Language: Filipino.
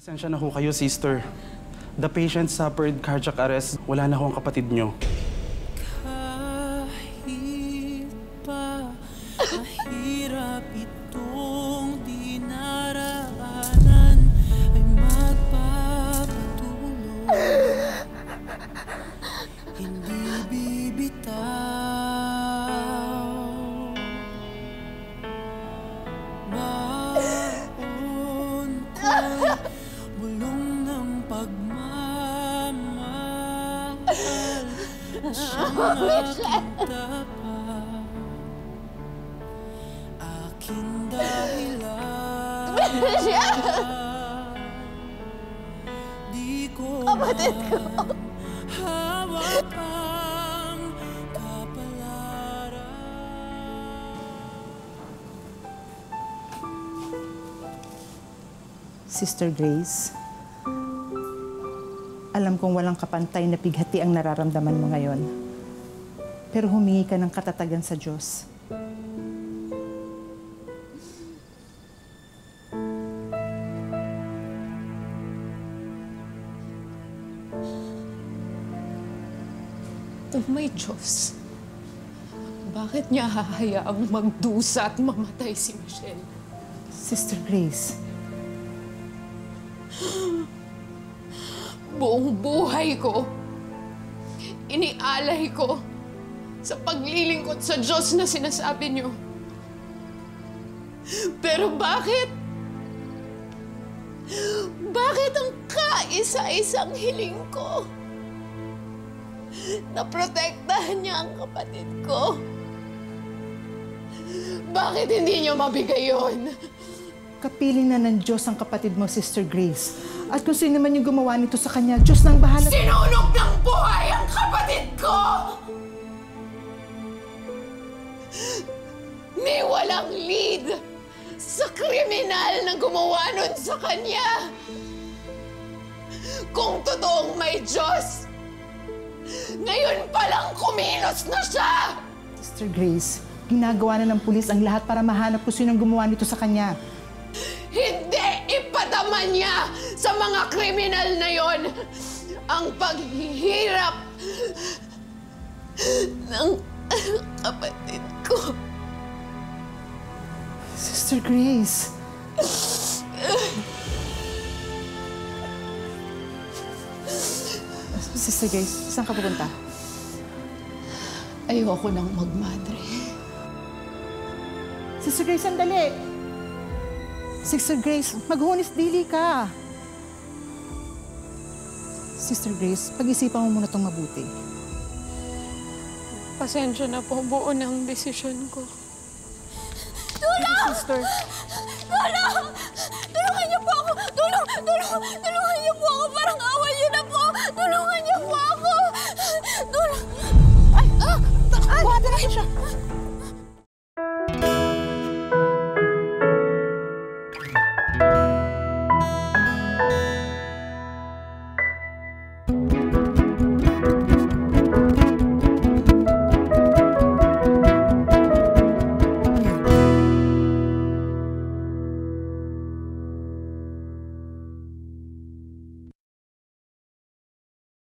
Pasensya na ho kayo, sister. The patient suffered cardiac arrest. Wala na ho ang kapatid nyo. Kahit pa mahirap itong dinaraanan ay magpapatuloy. Hindi bibitaw. Baon ko'y bulong ng pagmamahal na siyang aking tapat. Aking dahilan. Di ko man hawak ang kapalaran. Sister Grace, alam kong walang kapantay na pighati ang nararamdaman mo ngayon. Pero humingi ka ng katatagan sa Diyos. Oh my Diyos, bakit niya hahayaang magdusa at mamatay si Michelle? Sister Grace, Buong buhay ko, inialay ko sa paglilingkod sa Diyos na sinasabi niyo. Pero bakit? Bakit ang kaisa-isang hiling ko na protektahan niya ang kapatid ko? Bakit hindi niyo mabigay yun? kapiling na ng Diyos ang kapatid mo, Sister Grace. At kung sino man yung gumawa nito sa kanya, Diyos nang bahala. Sinunog ng buhay ang kapatid ko! May walang lead sa kriminal na gumawa nun sa kanya. Kung totoong may Diyos, ngayon palang kumilos na siya! Sister Grace, ginagawa na ng pulis ang lahat para mahanap kung sino gumawa nito sa kanya. Hindi ipadama niya sa mga kriminal na yon ang paghihirap ng kapatid ko. Sister Grace. Sister Grace, saan ka pupunta? Ayoko nang magmadre. Sister Grace, sandali! Sister Grace, maghunis dili ka. Sister Grace, pag-isipan mo muna itong mabuti. Pasensya na po, buo ng desisyon ko. Tulong! Sister.